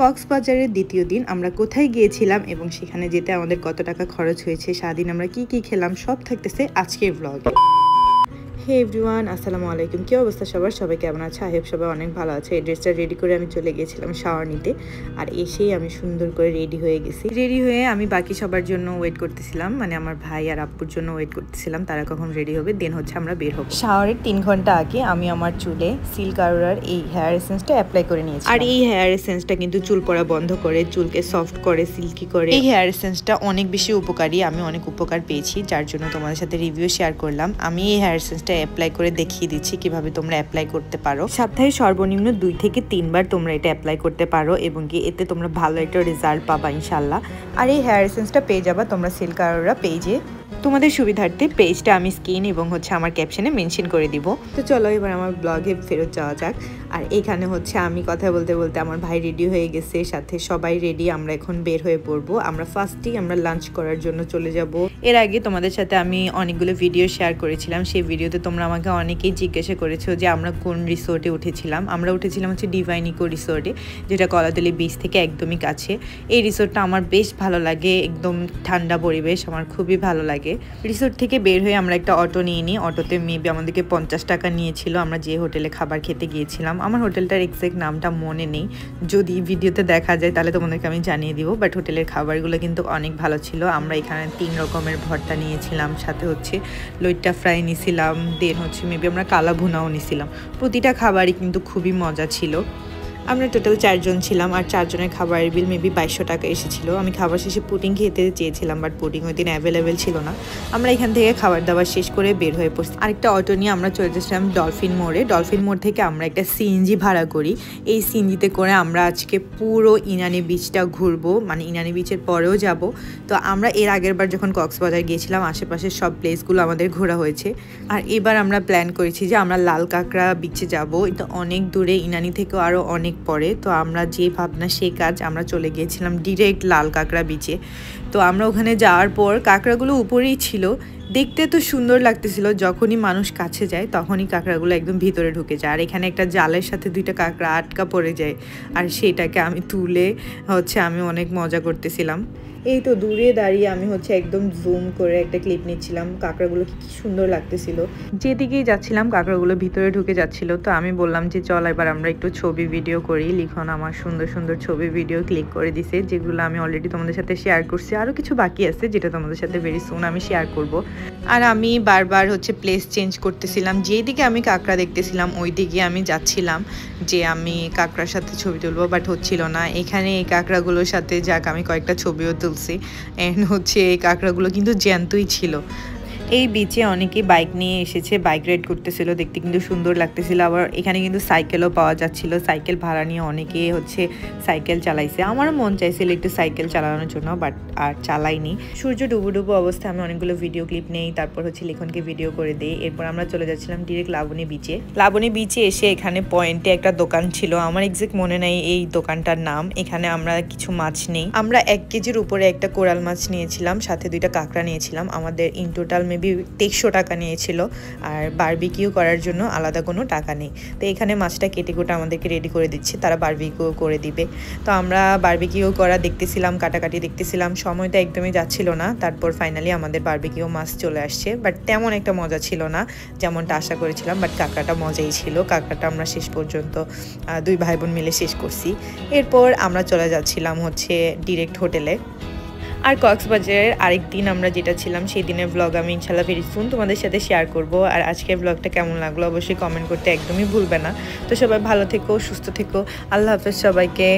কক্সবাজারের দ্বিতীয় দিন আমরা কোথায় গিয়েছিলাম এবং সেখানে যেতে আমাদের কত টাকা খরচ হয়েছে, সারাদিন আমরা কি কি খেলাম, সব থাকতেছে আজকের ব্লগে। হে এভরিওয়ান, আসসালামু আলাইকুম। কী অবস্থা সবার? সবাই কেমন আছে? আই হোপ সবাই অনেক ভালো আছে। এই ড্রেসটা রেডি করে আমি চলে গিয়েছিলাম শাওয়ার নিতে, আর এসেই আমি সুন্দর করে রেডি হয়ে গেছি। রেডি হয়ে আমি বাকি সবার জন্য ওয়েট করতেছিলাম, মানে আমার ভাই আর আব্বুর জন্য ওয়েট করতেছিলাম, তারা কখন রেডি হবে, দেন হচ্ছে আমরা বের হব। শাওয়ারের 3 ঘন্টা আগে আমি আমার চুলে সিল্ক আরোরার এই হেয়ার এসেন্সটা অ্যাপ্লাই করে নিয়েছি। আর এই হেয়ার এসেন্সটা কিন্তু চুল পড়া বন্ধ করে, চুলকে সফট করে, সিল্কি করে। এই হেয়ার এসেন্সটা অনেক বেশি উপকারী, আমি অনেক উপকার পেয়েছি, যার জন্য তোমাদের সাথে রিভিউ শেয়ার করলাম। আমি এই হেয়ার এসেন্সটা অ্যাপ্লাই করে দেখিয়ে দিচ্ছি কিভাবে তোমরা অ্যাপ্লাই করতে পারো। সপ্তাহে সর্বনিম্ন 2 থেকে 3 বার তোমরা এটা অ্যাপ্লাই করতে পারো এবং কি এতে তোমরা ভালো একটা রেজাল্ট পাবা ইনশাল্লাহ। আর এই হেয়ার এসেন্সটা পেয়ে যাবা তোমরা সিল্ক আরোরা পেজে। তোমাদের সুবিধার্থে পেজটা আমি স্ক্রিন এবং হচ্ছে আমার ক্যাপশনে মেনশন করে দিব। তো চলো এবার আমার ব্লগে ফেরত যাওয়া যাক। আর এখানে হচ্ছে আমি কথা বলতে বলতে আমার ভাই রেডি হয়ে গেছে, সাথে সবাই রেডি। আমরা এখন বের হয়ে পড়বো। আমরা ফার্স্টেই আমরা লাঞ্চ করার জন্য চলে যাব। এর আগে তোমাদের সাথে আমি অনেকগুলো ভিডিও শেয়ার করেছিলাম, সেই ভিডিওতে তোমরা আমাকে অনেকেই জিজ্ঞাসা করেছো যে আমরা কোন রিসোর্টে উঠেছিলাম। আমরা উঠেছিলাম হচ্ছে ডিভাইন ইকো রিসোর্টে, যেটা কলাতলি বিচ থেকে একদমই কাছে। এই রিসোর্টটা আমার বেশ ভালো লাগে, একদম ঠান্ডা পরিবেশ, আমার খুবই ভালো লাগে। রিসোর্ট থেকে বের হয়ে আমরা একটা অটো নিয়ে নিই। অটোতে মেবি আমাদেরকে 50 টাকা নিয়েছিল আমরা যে হোটেলে খাবার খেতে গিয়েছিলাম। আমার হোটেলটার এক্সাক্ট নামটা মনে নেই, যদি ভিডিওতে দেখা যায় তাহলে তোমাদেরকে আমি জানিয়ে দিব। বাট হোটেলের খাবারগুলো কিন্তু অনেক ভালো ছিল। আমরা এখানে 3 রকমের ভর্তা নিয়েছিলাম, সাথে হচ্ছে লইট্টা ফ্রাই নিয়েছিলাম, দেন হচ্ছে মেবি আমরা কালা ভুনাও নিয়েছিলাম। প্রতিটা খাবারই কিন্তু খুবই মজা ছিল। আমরা টোটাল 4 জন ছিলাম, আর 4 জনের খাবারের বিল মেবি 2200 টাকা এসেছিল। আমি খাবার শেষে পুডিং খেতে চেয়েছিলাম, বাট পুডিং ওই দিন অ্যাভেলেবেল ছিল না। আমরা এখান থেকে খাবার দাবার শেষ করে বের হয়ে পড়ছি। আরেকটা অটো নিয়ে আমরা চলে যাচ্ছিলাম ডলফিন মোড়ে। ডলফিন মোড় থেকে আমরা একটা সিএনজি ভাড়া করি। এই সিএনজিতে করে আমরা আজকে পুরো ইনানি বিচটা ঘুরবো, মানে ইনানি বিচের পরেও যাব। তো আমরা এর আগের বার যখন কক্সবাজার গিয়েছিলাম আশেপাশের সব প্লেসগুলো আমাদের ঘোরা হয়েছে, আর এবার আমরা প্ল্যান করেছি যে আমরা লাল কাঁকড়া বিচে যাব। এটা অনেক দূরে, ইনানি থেকেও আরও অনেক পরে। তো আমরা যে ভাবনা সেই কাজ, আমরা চলে গিয়েছিলাম ডিরেক্ট লাল কাঁকড়া বিচে। তো আমরা ওখানে যাওয়ার পর কাঁকড়াগুলো উপরেই ছিল, দেখতে তো সুন্দর লাগতেছিল। যখনই মানুষ কাছে যায় তখনই কাঁকড়াগুলো একদম ভিতরে ঢুকে যায়, আর এখানে একটা জালের সাথে 2টা কাঁকড়া আটকা পড়ে যায়, আর সেটাকে আমি তুলে হচ্ছে আমি অনেক মজা করতেছিলাম। এই তো দূরে দাঁড়িয়ে আমি হচ্ছে একদম জুম করে একটা ক্লিপ নিচ্ছিলাম। কাঁকড়াগুলো কি সুন্দর লাগতেছিল, যেদিকেই যাচ্ছিলাম কাঁকড়াগুলো ভিতরে ঢুকে যাচ্ছিল। তো আমি বললাম যে চল এবার আমরা একটু ছবি ভিডিও করি। লিখন আমার সুন্দর সুন্দর ছবি ভিডিও ক্লিক করে দিছে, যেগুলো আমি অলরেডি তোমাদের সাথে শেয়ার করছি। আরও কিছু বাকি আছে যেটা তোমাদের সাথে ভেরি সুন আমি শেয়ার করব। আর আমি বারবার হচ্ছে প্লেস চেঞ্জ করতেছিলাম, যেদিকে আমি কাঁকড়া দেখতেছিলাম ওই দিকে আমি যাচ্ছিলাম যে আমি কাঁকড়ার সাথে ছবি তুলবো, বাট হচ্ছিল না। এখানে এই কাঁকড়াগুলোর সাথে যাক আমি কয়েকটা ছবিও তুলছি। এন্ড হচ্ছে এই কাঁকড়াগুলো কিন্তু জ্যান্তই ছিল। এই বিচে অনেকেই বাইক নিয়ে এসেছে, বাইক রাইড করতেছিল, দেখতে কিন্তু সুন্দর লাগতেছিল। আবার এখানে কিন্তু সাইকেলও পাওয়া যাচ্ছিল, সাইকেল ভাড়া নিয়ে অনেকে হচ্ছে সাইকেল চালাইছে। আমারও মন চাইছিল একটু সাইকেল চালানোর জন্য, বাট আর চালাইনি। সূর্য ডুবো ডুবো অবস্থায় আমি অনেকগুলো ভিডিও ক্লিপ নেই, তারপর হচ্ছে লিখনকে ভিডিও করে দিই। এরপর আমরা চলে যাচ্ছিলাম ডিরেক্ট লাবণী বিচে। লাবণী বিচে এসে এখানে পয়েন্টে একটা দোকান ছিল, আমার এক্সাক্ট মনে নাই এই দোকানটার নাম। এখানে আমরা কিছু মাছ নেই, আমরা 1 কেজির উপরে একটা কোরাল মাছ নিয়েছিলাম, সাথে 2টা কাঁকড়া নিয়েছিলাম। আমাদের ইন টোটাল মেবি 100 টাকা নিয়েছিল, আর বারবিকিউ করার জন্য আলাদা কোনো টাকা নেই। তো এখানে মাছটা কেটে কুটে আমাদেরকে রেডি করে দিচ্ছে, তারা বারবিকিউ করে দিবে। তো আমরা বারবিকিউ করা দেখতেছিলাম, কাটাকাটি দেখতেছিলাম, সময়টা একদমই যাচ্ছিল না। তারপর ফাইনালি আমাদের বারবিকিউ মাছ চলে আসছে, বাট তেমন একটা মজা ছিল না যেমনটা আশা করেছিলাম। বাট কাঁকড়াটা মজাই ছিল, কাঁকড়াটা আমরা শেষ পর্যন্ত 2 ভাই বোন মিলে শেষ করছি। এরপর আমরা চলে যাচ্ছিলাম হচ্ছে ডিরেক্ট হোটেলে। আর কক্সবাজারের আরেক দিন আমরা যেটা ছিলাম সেই দিনের ব্লগ আমি ইনশাল্লাহ ভেরি সুন তোমাদের সাথে শেয়ার করব। আর আজকের ব্লগটা কেমন লাগলো অবশ্যই কমেন্ট করতে একদমই ভুলবে না। তো সবাই ভালো থেকো, সুস্থ থেকো, আল্লাহ হাফেজ সবাইকে।